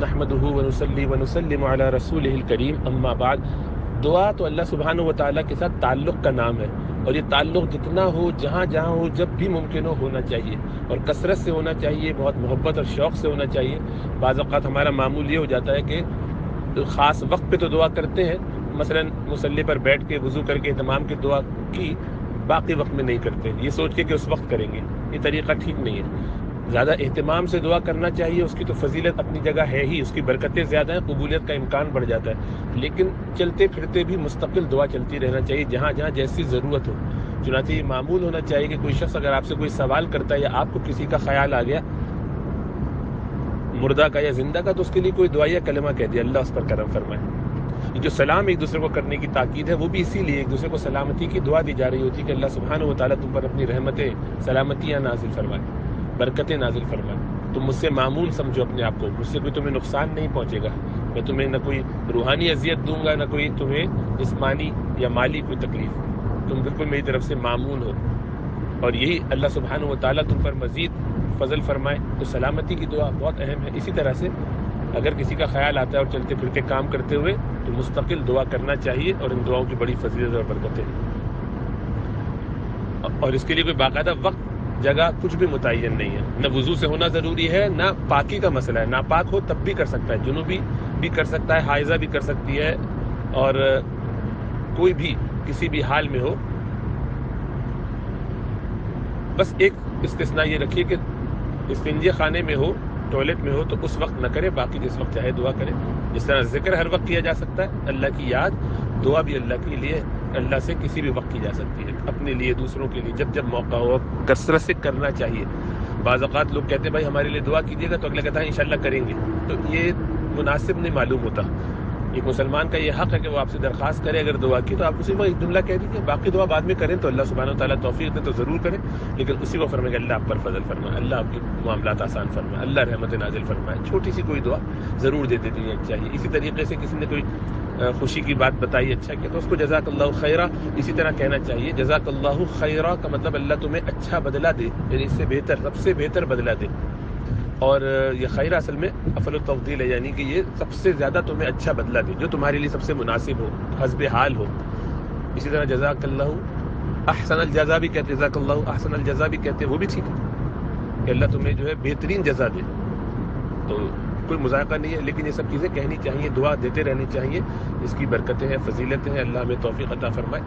نحمدہ ونصلی ونسلم علی رسولہ الکریم، اما بعد۔ دعا تو اللہ سبحانہ و تعالیٰ کے ساتھ تعلق کا نام ہے، اور یہ تعلق جتنا ہو، جہاں جہاں ہو، جب بھی ممکن ہو، ہونا چاہیے، اور کثرت سے ہونا چاہیے، بہت محبت اور شوق سے ہونا چاہیے۔ بعض اوقات ہمارا معمول یہ ہو جاتا ہے کہ خاص وقت پہ تو دعا کرتے ہیں، مثلا مصلی پر بیٹھ کے وضو کر کے اہتمام کی دعا کی، باقی وقت میں نہیں کرتے، یہ سوچ کے کہ اس وقت کریں گے۔ یہ طریقہ ٹھیک نہیں ہے۔ زیادہ اہتمام سے دعا کرنا چاہیے، اس کی تو فضیلت اپنی جگہ ہے ہی، اس کی برکتیں زیادہ ہیں، قبولیت کا امکان بڑھ جاتا ہے، لیکن چلتے پھرتے بھی مستقل دعا چلتی رہنا چاہیے، جہاں جہاں جیسی ضرورت ہو۔ چنانچہ یہ معمول ہونا چاہیے کہ کوئی شخص اگر آپ سے کوئی سوال کرتا ہے، یا آپ کو کسی کا خیال آ گیا مردہ کا یا زندہ کا، تو اس کے لیے کوئی دعا یا کلمہ کہہ دیا، اللہ اس پر کرم فرمائے۔ یہ جو سلام ایک دوسرے کو کرنے کی تاکید ہے، وہ بھی اسی لیے ایک دوسرے کو سلامتی کی دعا دی جا رہی ہوتی ہے کہ اللہ سبحانہ و تعالیٰ تم پر اپنی رحمتیں، سلامتیاں نازل فرمائے، برکتیں نازل فرمائے۔ تم مجھ سے معمول سمجھو اپنے آپ کو، مجھ سے کوئی تمہیں نقصان نہیں پہنچے گا، میں تمہیں نہ کوئی روحانی اذیت دوں گا، نہ کوئی تمہیں جسمانی یا مالی کوئی تکلیف، تم بالکل میری طرف سے معمول ہو، اور یہی اللہ سبحانہ و تعالیٰ تم پر مزید فضل فرمائے۔ تو سلامتی کی دعا بہت اہم ہے۔ اسی طرح سے اگر کسی کا خیال آتا ہے اور چلتے پھرتے کام کرتے ہوئے، تو مستقل دعا کرنا چاہیے، اور ان دعاؤں کی بڑی فضیلت اور برکتیں ہیں، اور اس کے لیے کوئی باقاعدہ وقت جگہ کچھ بھی متعین نہیں ہے۔ نہ وضو سے ہونا ضروری ہے، نہ پاکی کا مسئلہ ہے، ناپاک ہو تب بھی کر سکتا ہے، جنوبی بھی کر سکتا ہے، حائضہ بھی کر سکتی ہے، اور کوئی بھی کسی بھی حال میں ہو۔ بس ایک استثناء یہ رکھیے کہ استنجے خانے میں ہو، ٹوائلٹ میں ہو، تو اس وقت نہ کرے، باقی جس وقت چاہے دعا کرے۔ جس طرح ذکر ہر وقت کیا جا سکتا ہے اللہ کی یاد، دعا بھی اللہ کے لیے، اللہ سے کسی بھی وقت کی جا سکتی ہے، اپنے لیے، دوسروں کے لیے، جب جب موقع ہو، کثرت سے کرنا چاہیے۔ بعض اوقات لوگ کہتے ہیں بھائی ہمارے لیے دعا کیجیے گا، تو اگلے کہتا ہے انشاءاللہ کریں گے، تو یہ مناسب نہیں معلوم ہوتا۔ ایک مسلمان کا یہ حق ہے کہ وہ آپ سے درخواست کرے، اگر دعا کی تو آپ اسی کو ایک جملہ کہہ دیجیے، باقی دعا بعد میں کریں، تو اللہ سبحانہ و تعالیٰ توفیق دے تو ضرور کریں، لیکن اسی کو فرمائے کہ اللہ آپ پر فضل فرمائے، اللہ آپ کے معاملات آسان فرمائے، اللہ رحمت نازل فرمائے۔ چھوٹی سی کوئی دعا ضرور دے دینی چاہیے۔ اسی طریقے سے کسی نے کوئی خوشی کی بات بتائی، اچھا کیا، تو اس کو جزاک اللہ خیرہ اسی طرح کہنا چاہیے۔ جزاک اللہ خیرہ کا مطلب اللہ تمہیں اچھا بدلہ دے، یعنی اس سے بہتر، سب سے بہتر بدلہ دے۔ اور یہ خیر اصل میں افضل التفضیل ہے، یعنی کہ یہ سب سے زیادہ تمہیں اچھا بدلہ دے، جو تمہارے لیے سب سے مناسب ہو، حسب حال ہو۔ اسی طرح جزاک اللہ احسن الجزا بھی کہتے ہیں، جزاک اللہ احسن الجزا بھی کہتے ہیں، وہ بھی ٹھیک ہے کہ اللہ تمہیں جو ہے بہترین جزا دے، تو کوئی مذائقہ نہیں ہے، لیکن یہ سب چیزیں کہنی چاہیے، دعا دیتے رہنی چاہیے، اس کی برکتیں ہیں، فضیلتیں ہیں، اللہ ہمیں توفیق عطا فرمائے۔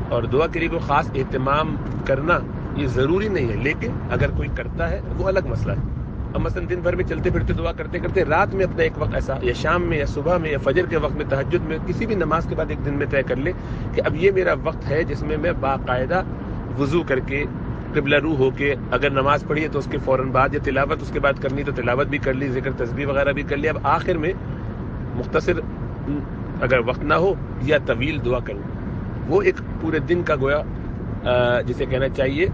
اور دعا کے لیے کوئی خاص اہتمام کرنا یہ ضروری نہیں ہے، لیکن اگر کوئی کرتا ہے وہ الگ مسئلہ ہے۔ اب مثلا دن بھر میں چلتے پھرتے دعا کرتے کرتے رات میں اپنا ایک وقت ایسا، یا شام میں یا صبح میں یا فجر کے وقت میں، تہجد میں، کسی بھی نماز کے بعد ایک دن میں طے کر لے کہ اب یہ میرا وقت ہے جس میں میں باقاعدہ وضو کر کے، قبلہ رو ہو کے، اگر نماز پڑھی ہے تو اس کے فوراً بعد، یا تلاوت اس کے بعد کرنی تو تلاوت بھی کر لی، ذکر تسبیح وغیرہ بھی کر لی، اب آخر میں مختصر اگر وقت نہ ہو یا طویل دعا کروں، وہ ایک پورے دن کا گویا جسے کہنا چاہیے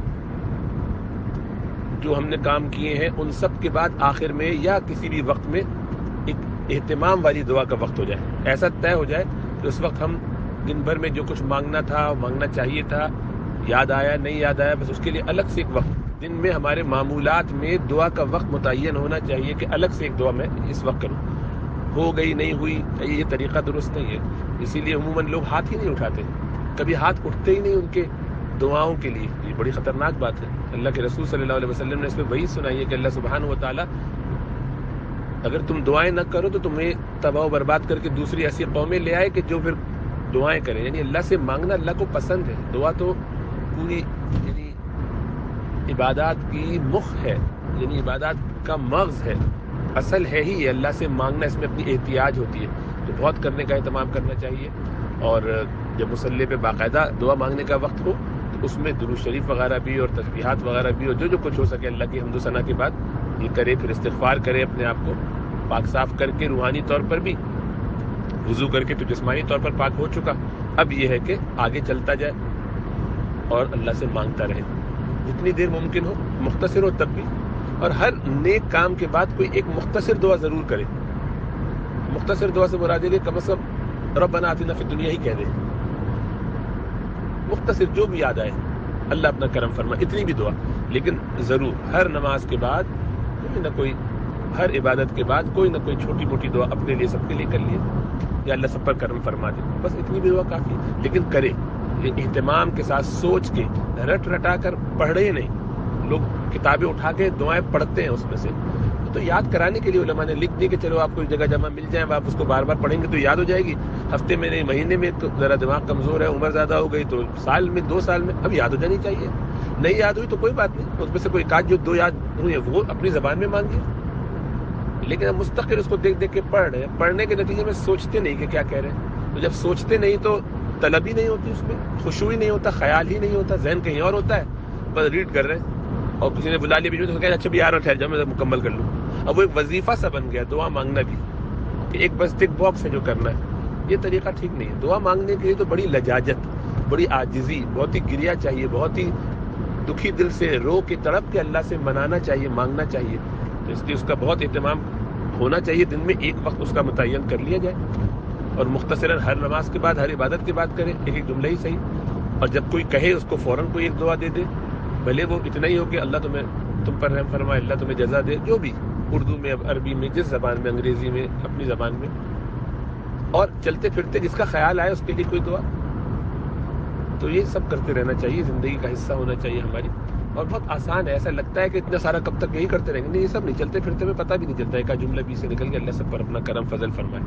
جو ہم نے کام کیے ہیں ان سب کے بعد آخر میں یا کسی بھی وقت میں ایک اہتمام والی دعا کا وقت ہو جائے، ایسا طے ہو جائے کہ اس وقت ہم دن بھر میں جو کچھ مانگنا تھا، مانگنا چاہیے تھا، یاد آیا نہیں یاد آیا، بس اس کے لیے الگ سے ایک وقت دن میں ہمارے معمولات میں دعا کا وقت متعین ہونا چاہیے کہ الگ سے ایک دعا میں اس وقت کروں۔ ہو گئی نہیں ہوئی، یہ طریقہ درست نہیں ہے، اسی لیے عموماً لوگ ہاتھ ہی نہیں اٹھاتے، کبھی ہاتھ اٹھتے ہی نہیں ان کے دعاؤں کے لیے۔ یہ بڑی خطرناک بات ہے۔ اللہ کے رسول صلی اللہ علیہ وسلم نے اس میں وحی سنائی ہے کہ اللہ سبحانہ و تعالیٰ اگر تم دعائیں نہ کرو تو تمہیں تباہ و برباد کر کے دوسری ایسی قومیں لے آئے کہ جو پھر دعائیں کریں، یعنی اللہ سے مانگنا اللہ کو پسند ہے۔ دعا تو پوری یعنی عبادات کی مخ ہے، یعنی عبادات کا مغز ہے، اصل ہے ہی اللہ سے مانگنا، اس میں اپنی احتیاج ہوتی ہے، تو بہت کرنے کا اہتمام کرنا چاہیے۔ اور جب مصلی پہ باقاعدہ دعا مانگنے کا وقت ہو تو اس میں درود شریف وغیرہ بھی اور تسبیحات وغیرہ بھی، اور جو کچھ ہو سکے اللہ کی حمد و ثنا کے بعد یہ کرے، پھر استغفار کرے، اپنے آپ کو پاک صاف کر کے، روحانی طور پر بھی وضو کر کے تو جسمانی طور پر پاک ہو چکا، اب یہ ہے کہ آگے چلتا جائے اور اللہ سے مانگتا رہے، جتنی دیر ممکن ہو، مختصر ہو تب بھی، اور ہر نیک کام کے بعد کوئی ایک مختصر دعا ضرور کرے۔ مختصر دعا سے مراد ہے کم از کم ربنا آتنا فی الدنیا ہی کہہ دے، مختصر جو بھی یاد آئے، اللہ اپنا کرم فرما، اتنی بھی دعا، لیکن ضرور ہر نماز کے بعد کوئی نہ کوئی ہر عبادت کے بعد کوئی نہ کوئی چھوٹی موٹی دعا اپنے لیے سب کے لیے کر لیے، یا اللہ سب پر کرم فرما دے، بس اتنی بھی دعا کافی، لیکن کرے اہتمام کے ساتھ، سوچ کے، رٹ رٹا کر پڑھے نہیں۔ لوگ کتابیں اٹھا کے دعائیں پڑھتے ہیں، اس میں سے تو یاد کرانے کے لیے علماء نے لکھ دی کہ چلو آپ کو جگہ جمع مل جائے، آپ اس کو بار بار پڑھیں گے تو یاد ہو جائے گی، ہفتے میں نہیں مہینے میں تو ذرا دماغ کمزور ہے، عمر زیادہ ہو گئی تو سال میں 2 سال میں، اب یاد ہو جانی چاہیے۔ نہیں یاد ہوئی تو کوئی بات نہیں، اس میں سے کوئی کاج جو 2 یاد ہوئی ہے وہ اپنی زبان میں مانگیے، لیکن ہم مستقل اس کو دیکھ دیکھ کے پڑھ رہے ہیں، پڑھنے کے نتیجے میں سوچتے نہیں کہ کیا کہہ رہے ہیں، تو جب سوچتے نہیں تو طلب ہی نہیں ہوتی، اس میں خشوع ہی نہیں ہوتا، خیال ہی نہیں ہوتا، ذہن کہیں اور ہوتا ہے، بس ریڈ کر رہے ہیں، اور کسی نے بلا لیا بیچ میں تو کہا اچھا بھی یار ٹھہر جاؤ میں مکمل کر لوں۔ اب وہ ایک وظیفہ سا بن گیا دعا مانگنا بھی، کہ ایک بس ٹک باکس ہے جو کرنا ہے، یہ طریقہ ٹھیک نہیں ہے۔ دعا مانگنے کے لیے تو بڑی لجاجت، بڑی عاجزی، بہت ہی گریا چاہیے، بہت ہی دکھی دل سے رو کے تڑپ کے اللہ سے منانا چاہیے، مانگنا چاہیے، تو اس لیے اس کا بہت اہتمام ہونا چاہیے، دن میں ایک وقت اس کا متعین کر لیا جائے، اور مختصراً ہر نماز کے بعد، ہر عبادت کے بعد کرے، ایک ایک جملہ ہی صحیح، اور جب کوئی کہے اس کو فوراً کوئی ایک دعا دے دے، بھلے وہ اتنا ہی ہو کہ اللہ تم پر رحم فرمائے، اللہ تمہیں جزا دے، جو بھی، اردو میں، عربی میں، جس زبان میں، انگریزی میں، اپنی زبان میں، اور چلتے پھرتے جس کا خیال آئے اس کے لیے کوئی دعا، تو یہ سب کرتے رہنا چاہیے، زندگی کا حصہ ہونا چاہیے ہماری، اور بہت آسان ہے۔ ایسا لگتا ہے کہ اتنا سارا کب تک یہی کرتے رہیں گے، نہیں، یہ سب نہیں، چلتے پھرتے میں پتہ بھی نہیں چلتا ہے کہ جملہ بھی سے نکل کے اللہ سب پر اپنا کرم فضل فرمائے۔